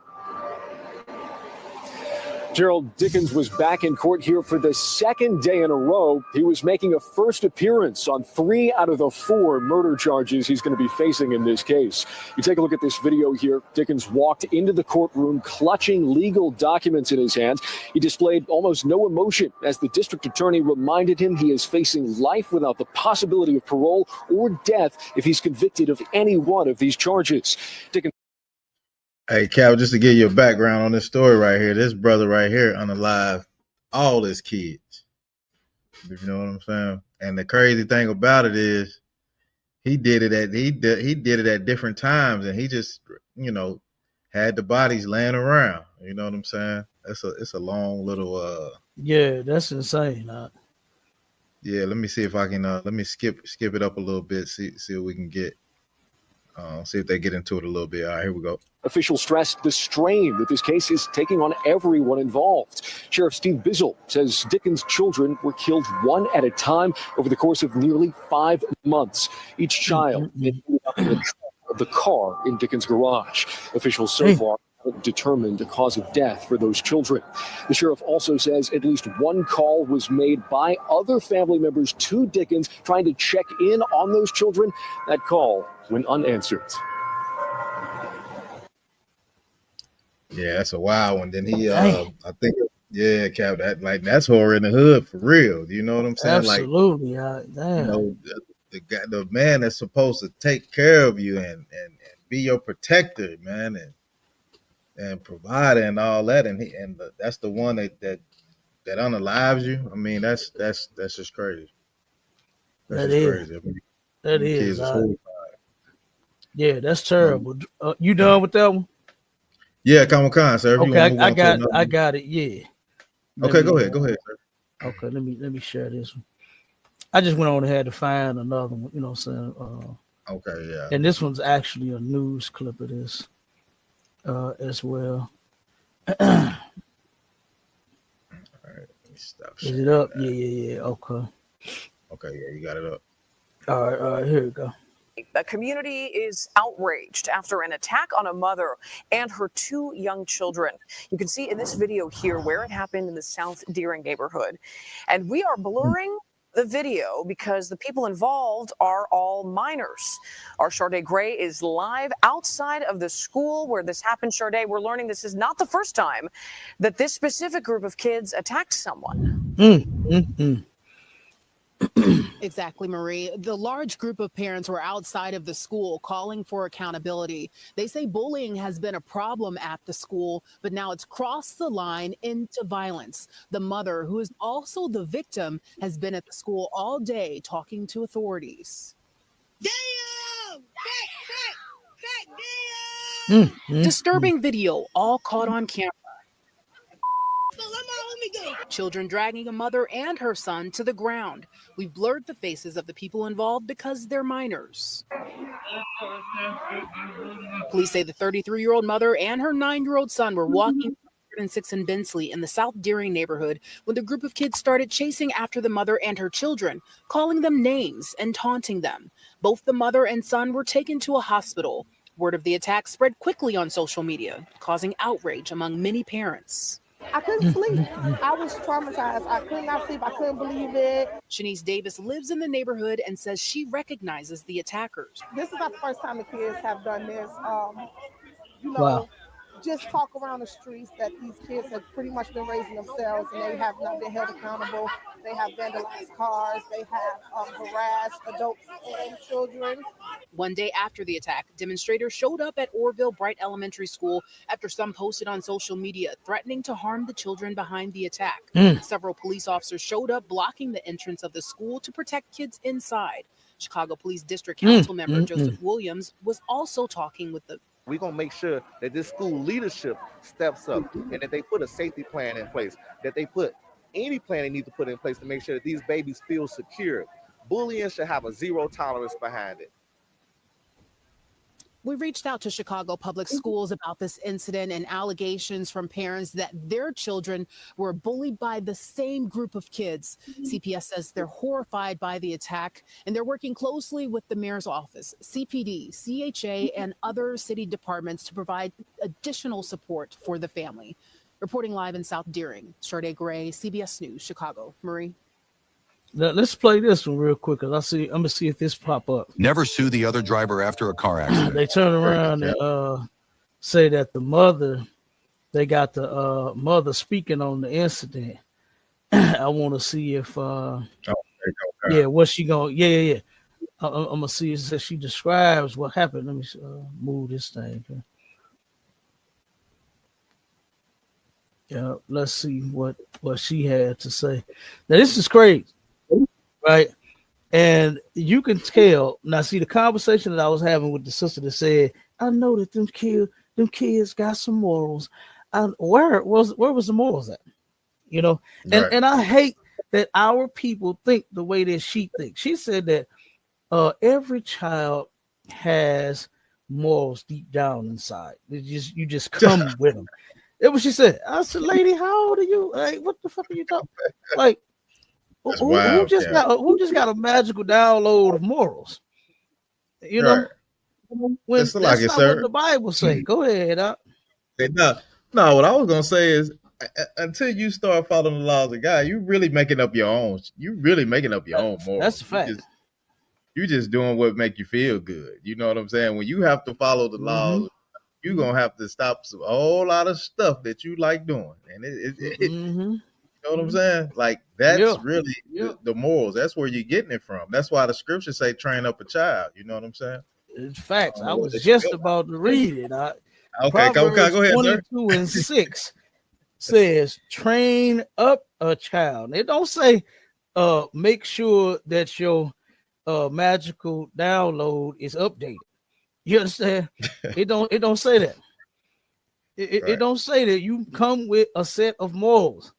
Gerald Dickens was back in court here for the second day in a row. He was making a first appearance on 3 out of the 4 murder charges he's going to be facing in this case. You take a look at this video here. Dickens walked into the courtroom clutching legal documents in his hands. He displayed almost no emotion as the district attorney reminded him he is facing life without the possibility of parole or death if he's convicted of any one of these charges. Dickens. Hey, Cal, just to give you a background on this story right here, this brother right here unalived all his kids. You know what I'm saying? And the crazy thing about it is he did it at different times, and he just, had the bodies laying around. You know what I'm saying? It's a long little yeah, that's insane. Yeah, let me see if I can let me skip it up a little bit, see what we can get. See if they get into it a little bit. All right, here we go. Officials stressed the strain that this case is taking on everyone involved. Sheriff Steve Bizzle says Dickens' children were killed one at a time over the course of nearly 5 months. Each child ended up in the trunk of the car in Dickens' garage. Officials so far haven't determined a cause of death for those children. The sheriff also says at least one call was made by other family members to Dickens trying to check in on those children. That call went unanswered. Yeah, that's a wild one. Then he, I think, yeah, Cap, that's horror in the hood for real. You know what I'm saying? Absolutely. The man that's supposed to take care of you and be your protector, man, and provider and all that, and that's the one that unalives you. I mean, that's just crazy. That's crazy. I mean, that is. Yeah, that's terrible. You done with that one? Yeah, Comic-Con, sir. Okay, I got it. Yeah. Okay, go ahead, sir. Okay, let me share this one. I just went on and had to find another one. You know what I'm saying? Okay, yeah. And this one's actually a news clip of this as well. All right, let me stop. Is it up? Yeah. Okay. Okay, yeah, you got it up. All right, here we go. The community is outraged after an attack on a mother and her 2 young children. You can see in this video here where it happened in the South Deering neighborhood. And we are blurring the video because the people involved are all minors. Our Sade Gray is live outside of the school where this happened. Sade, we're learning this is not the first time that this specific group of kids attacked someone. Exactly, Marie. The large group of parents were outside of the school calling for accountability. They say bullying has been a problem at the school, but now it's crossed the line into violence. The mother, who is also the victim, has been at the school all day talking to authorities. Disturbing video, all caught on camera. Children dragging a mother and her son to the ground. We've blurred the faces of the people involved because they're minors. Police say the 33-year-old mother and her 9-year-old son were walking 106 in Bensley in the South Deering neighborhood when the group of kids started chasing after the mother and her children, calling them names and taunting them. Both the mother and son were taken to a hospital. Word of the attack spread quickly on social media, causing outrage among many parents. I couldn't sleep. I was traumatized. I could not sleep. I couldn't believe it. Shanice Davis lives in the neighborhood and says she recognizes the attackers. This is not the first time the kids have done this. Wow. Just talk around the streets that these kids have pretty much been raising themselves and they have not been held accountable. They have vandalized cars. They have harassed adults and children. One day after the attack, demonstrators showed up at Orville Bright Elementary School after some posted on social media threatening to harm the children behind the attack. Several police officers showed up blocking the entrance of the school to protect kids inside. Chicago Police District Council member Joseph Williams was also talking with the We're going to make sure that this school leadership steps up and that they put a safety plan in place, that they put any plan they need to put in place to make sure that these babies feel secure. Bullying should have a zero tolerance behind it. We reached out to Chicago Public Schools about this incident and allegations from parents that their children were bullied by the same group of kids. CPS says they're horrified by the attack and they're working closely with the mayor's office, CPD, CHA, and other city departments to provide additional support for the family. Reporting live in South Deering, Sade Gray, CBS News, Chicago. Marie. Now, let's play this one real quick, because I'm gonna see if this pop up. Never sue the other driver after a car accident. They turn around and say that the mother, they got the mother speaking on the incident. I want to see if what's she going? Yeah. I'm gonna see if she describes what happened. Let me move this thing. Yeah, let's see what she had to say. Now this is crazy, right? And you can tell now. See the conversation that I was having with the sister that said, "I know that them kids got some morals." Where was the morals at? You know, and I hate that our people think the way that she thinks. She said that every child has morals deep down inside. You just come with them. It was she said. I said, "Lady, how old are you? Like, what the fuck are you talking? Like, who just got a magical download of morals? You know, when that's not what the Bible say." Go ahead. No, what I was gonna say is, until you start following the laws of God, you really making up your own. You really making up your own morals. That's a fact. You just doing what make you feel good. You know what I'm saying? When you have to follow the laws, you're gonna have to stop a whole lot of stuff that you like doing. And you know what I'm saying? Like that's really the morals. That's where you're getting it from. That's why the scriptures say train up a child. You know what I'm saying? It's facts. I was just about to read it. Okay, go ahead, 22:6 says train up a child. It don't say make sure that your magical download is updated. You understand? It don't say that. It don't say that you come with a set of morals.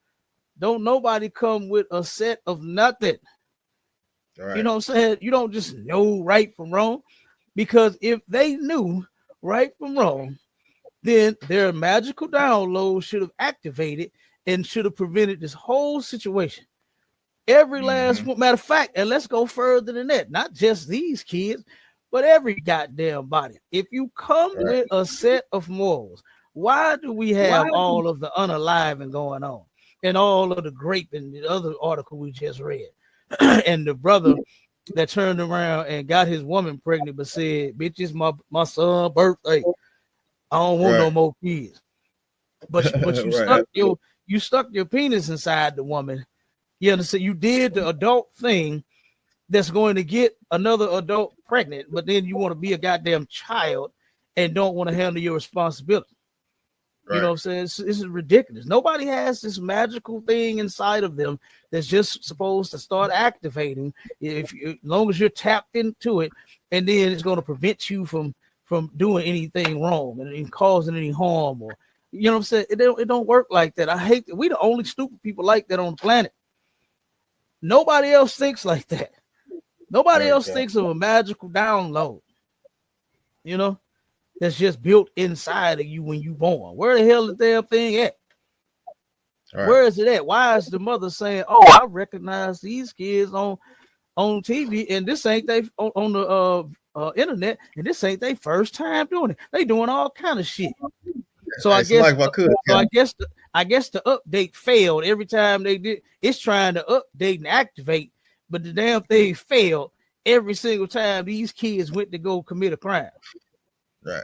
Don't nobody come with a set of nothing. Right. You know what I'm saying? You don't just know right from wrong, because if they knew right from wrong, then their magical download should have activated and should have prevented this whole situation. Every last one. Matter of fact, and let's go further than that. Not just these kids, but every goddamn body. If you come with a set of morals, why do we have all of the unaliving going on and all of the grape and the other article we just read? And the brother that turned around and got his woman pregnant but said, "Bitch, it's my son's birthday. I don't want no more kids." But you stuck your penis inside the woman. You understand? You did the adult thing that's going to get another adult pregnant, but then you want to be a goddamn child and don't want to handle your responsibility. You know what I'm saying? This is ridiculous. Nobody has this magical thing inside of them that's just supposed to start activating as long as you're tapped into it, and then it's going to prevent you from doing anything wrong and causing any harm, or you know what I'm saying? It don't work like that. I hate that. We the only stupid people like that on the planet. Nobody else thinks like that. Nobody else thinks of a magical download, you know, that's just built inside of you when you born. Where the hell is the damn thing at? Where is it at? Why is the mother saying, "Oh, I recognize these kids on TV, and this ain't they on the internet, and this ain't their first time doing it. They doing all kind of shit." So I guess the update failed every time they did. It's trying to update and activate, but the damn thing failed every single time these kids went to go commit a crime.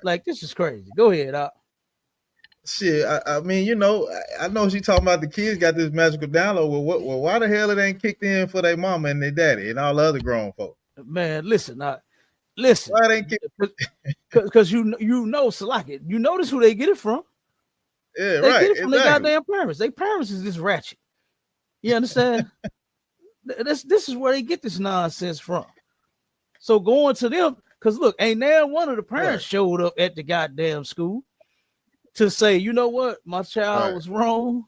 Like, this is crazy. Go ahead, Shit, I mean, you know, I know she talking about the kids got this magical download. Well, why the hell it ain't kicked in for their mama and their daddy and all the other grown folks? Man, listen. Why it ain't kicked? Because you know, Salaki, you notice who they get it from. Yeah, they get it from their goddamn parents. Their parents is this ratchet. You understand? This is where they get this nonsense from. So going to them, because look, ain't now one of the parents showed up at the goddamn school to say, "You know what, my child was wrong,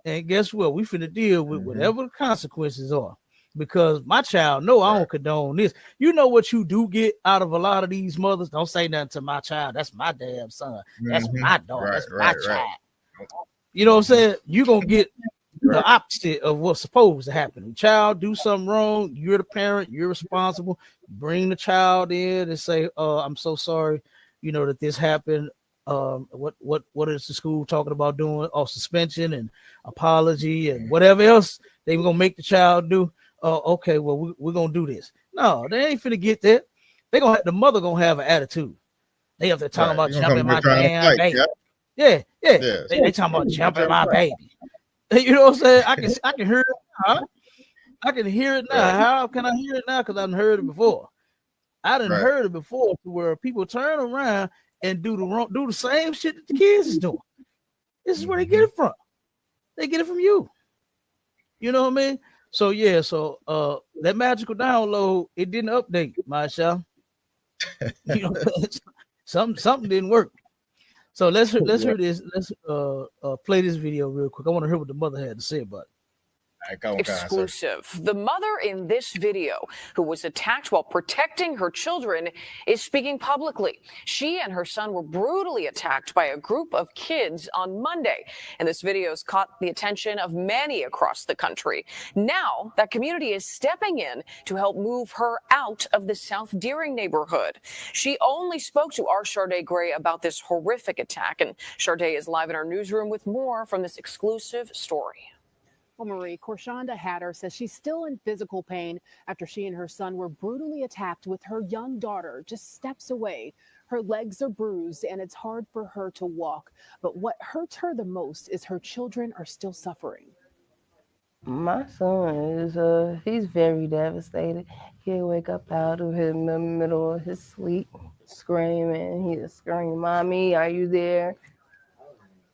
and guess what? We finna deal with whatever the consequences are, because my child know I don't condone this." You know what you do get out of a lot of these mothers? Don't say nothing to my child. That's my damn son. That's my daughter. That's my child. You know what I'm saying? You're gonna get the opposite of what's supposed to happen. The child do something wrong, you're the parent, you're responsible. Bring the child in and say, "I'm so sorry, you know, that this happened. what is the school talking about doing? Or suspension and apology and whatever else they were gonna make the child do. Okay, well we're gonna do this. No, they ain't finna get that. The mother gonna have an attitude. They have to talk about jumping my damn baby. Yeah. They talking about jumping my baby. You know what I'm saying? I can hear it now. I can hear it now. How can I hear it now? Because I've heard it before. I done heard it before, to where people turn around and do the same shit that the kids is doing. This is where they get it from. They get it from you. You know what I mean? So yeah, that magical download, it didn't update, Marshall. You know, something didn't work. So let's hear this. Let's play this video real quick. I want to hear what the mother had to say about it. Exclusive. The mother in this video, who was attacked while protecting her children, is speaking publicly. She and her son were brutally attacked by a group of kids on Monday, and this video has caught the attention of many across the country. Now, that community is stepping in to help move her out of the South Deering neighborhood. She only spoke to our Sharday Gray about this horrific attack, and Sharday is live in our newsroom with more from this exclusive story. Well, Marie, Korshonda Hatter says she's still in physical pain after she and her son were brutally attacked with her young daughter just steps away. Her legs are bruised and it's hard for her to walk. But what hurts her the most is her children are still suffering. My son is, he's very devastated. He'll wake up out of the middle of his sleep screaming. He'll scream, "Mommy, are you there?"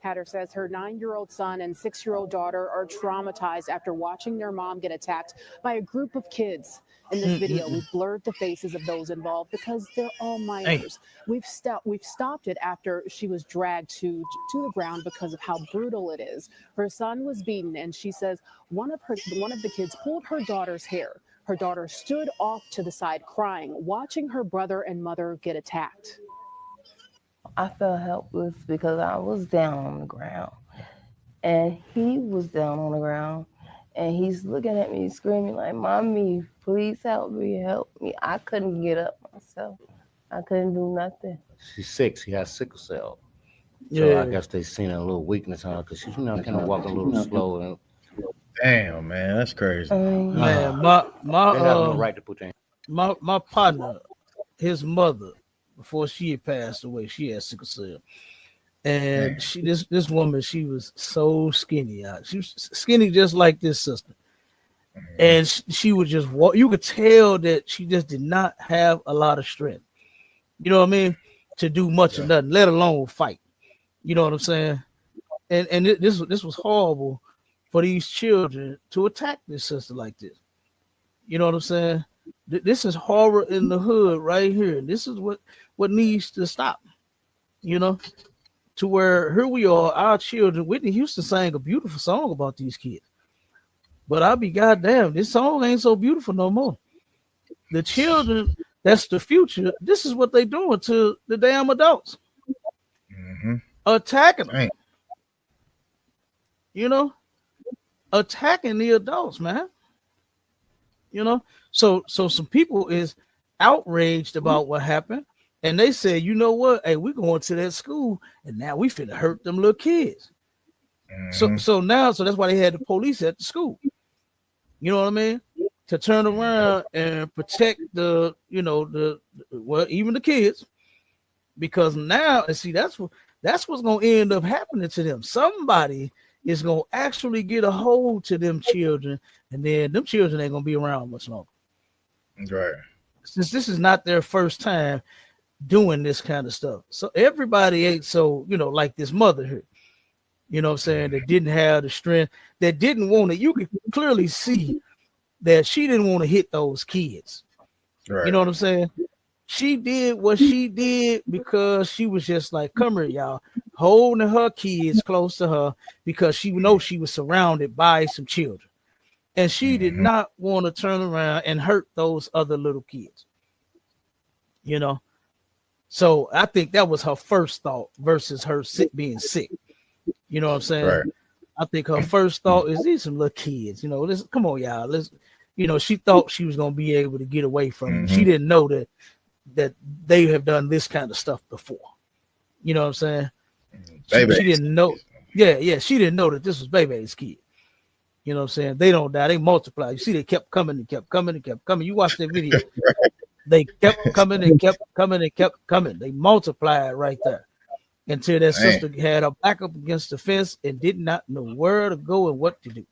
Hatter says her 9-year-old son and 6-year-old daughter are traumatized after watching their mom get attacked by a group of kids. In this video, we've blurred the faces of those involved because they're all minors. We've stopped it after she was dragged to the ground because of how brutal it is. Her son was beaten, and she says one of the kids pulled her daughter's hair. Her daughter stood off to the side crying, watching her brother and mother get attacked. I felt helpless because I was down on the ground and he was down on the ground and he's looking at me screaming like, "Mommy, please help me, help me." I couldn't get up myself. I couldn't do nothing. She's 6. She has sickle cell. So I guess they seen a little weakness on her because she's kind of walking a little slow. And damn, man, that's crazy. Man, my partner, his mother, before she had passed away, she had sickle cell, and this woman, she was so skinny. She was skinny just like this sister, and she would just walk. You could tell that she just did not have a lot of strength. You know what I mean? To do much of nothing, let alone fight. You know what I'm saying? And this was horrible for these children to attack this sister like this. You know what I'm saying? This is horror in the hood right here. This is what needs to stop, you know, to where here we are, our children. Whitney Houston sang a beautiful song about these kids, but I'll be goddamn, this song ain't so beautiful no more. The children, that's the future. This is what they doing to the damn adults, attacking them, you know, attacking the adults, man. You know, so some people is outraged about what happened, and they said, you know what? Hey, we're going to that school, and now we finna hurt them little kids. So that's why they had the police at the school. You know what I mean? To turn around and protect even the kids, because now, and see, that's what's gonna end up happening to them. Somebody is gonna actually get a hold to them children, and then them children ain't gonna be around much longer. Right. Since this is not their first time doing this kind of stuff. So everybody ain't so, like this mother here. You know what I'm saying? That didn't have the strength, that didn't want to. You could clearly see that she didn't want to hit those kids. Right. You know what I'm saying? She did what she did because she was just like, come here, y'all, holding her kids close to her because she knows she was surrounded by some children. And she did not want to turn around and hurt those other little kids. You know? So I think that was her first thought versus her being sick. You know what I'm saying? Right. I think her first thought is these some little kids. Come on, y'all. She thought she was going to be able to get away from them. She didn't know that they have done this kind of stuff before. You know what I'm saying? Baby. She didn't know. Yeah, she didn't know that this was Bebe's kid. You know what I'm saying? They don't die, they multiply. You see, they kept coming and kept coming and kept coming. You watch that video. They kept coming and kept coming and kept coming. They multiplied right there until that sister had her back up against the fence and did not know where to go and what to do.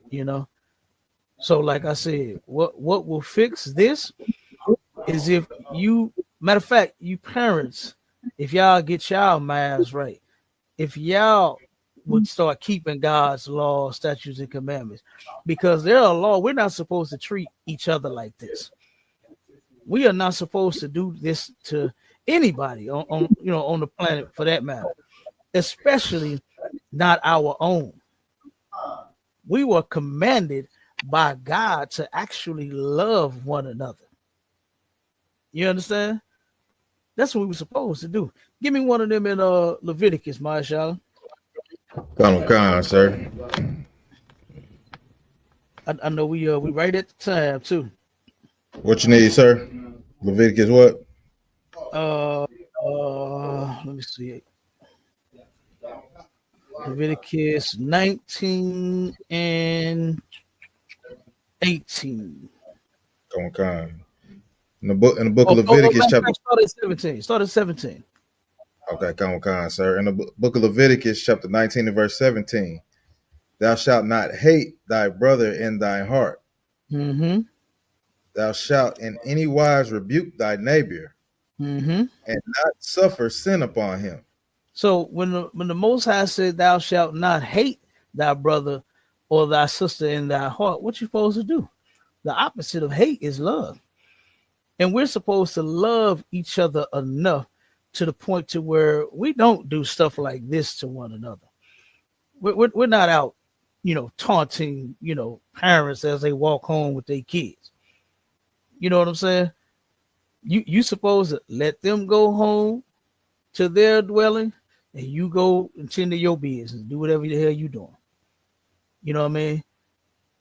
You know? So, like I said, what will fix this is if you, matter of fact, you parents, if y'all get y'all minds right, if y'all would start keeping God's laws, statutes, and commandments, because there are laws. We're not supposed to treat each other like this. We are not supposed to do this to anybody on the planet, for that matter, especially not our own. We were commanded by God to actually love one another. You understand? That's what we were supposed to do. Give me one of them in Leviticus, Marshall. Come on, sir. I know we right at the time too. What you need, sir? Leviticus what? Let me see. Leviticus 19 and 18. Come on. In the book of Leviticus, chapter. Start at 17. Okay, come on, sir. In the book of Leviticus, chapter 19 and verse 17, thou shalt not hate thy brother in thy heart. Mm-hmm. Thou shalt in any wise rebuke thy neighbor, and not suffer sin upon him. So when the Most High said, "Thou shalt not hate thy brother or thy sister in thy heart," what you supposed to do? The opposite of hate is love, and we're supposed to love each other enough to the point to where we don't do stuff like this to one another. We're not out, taunting, parents as they walk home with their kids. You know what I'm saying? You supposed to let them go home to their dwelling, and you go and tend to your business, do whatever the hell you doing. You know what I mean?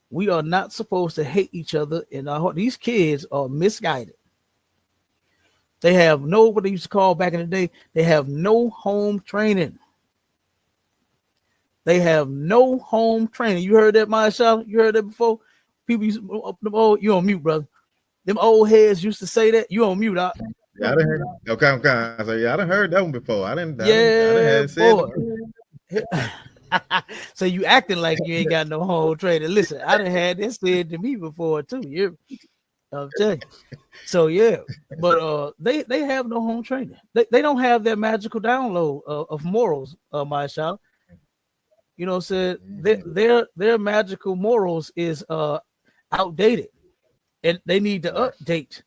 We are not supposed to hate each other in our heart. These kids are misguided. They have what they used to call back in the day, they have no home training. They have no home training. You heard that, Marshall? You heard that before? People used to, you on mute, brother. Them old heads used to say that. You on mute, out. Yeah, I done heard. Okay, so yeah, I done heard that one before. I didn't boy. So you acting like you ain't got no home training. Listen, I done had that said to me before too. I'm telling you. So yeah, but they have no home training. They don't have that magical download of morals, my child. You know what I'm saying? Their magical morals is outdated, and they need to update.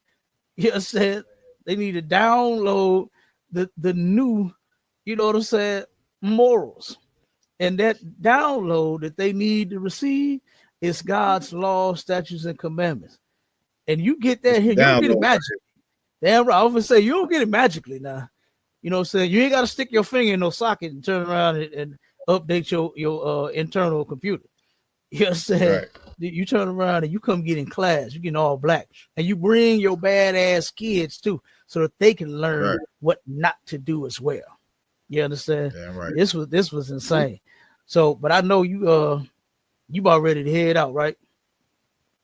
You know what I'm saying? They need to download the new, you know what I'm saying, morals. And that download that they need to receive is God's law, statutes, and commandments. And you get that here, you don't get it magically. Damn right. I was gonna say you don't get it magically now. You know what I'm saying? You ain't got to stick your finger in no socket and turn around and update your internal computer. You know what I'm saying? Right. You turn around and you come get in class, you get all black, and you bring your badass kids too, so that they can learn what not to do as well. You understand? Damn right. This was insane. So, but I know you about ready to head out, right?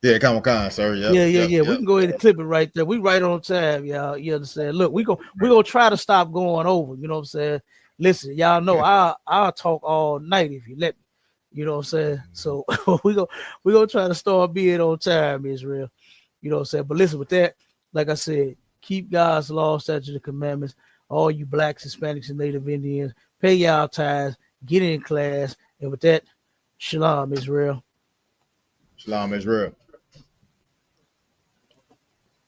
Yeah, come on, sir. Yeah. We can go ahead and clip it right there. We right on time, y'all. You understand? Look, we gonna try to stop going over. You know what I'm saying? Listen, y'all know I'll talk all night if you let me. You know what I'm saying? So we gonna try to start being on time, Israel. You know what I'm saying? But listen, with that, like I said, keep God's law, statutes, and commandments. All you blacks, Hispanics, and Native Indians, pay y'all tithes, get in class, and with that, shalom, Israel. Shalom, Israel.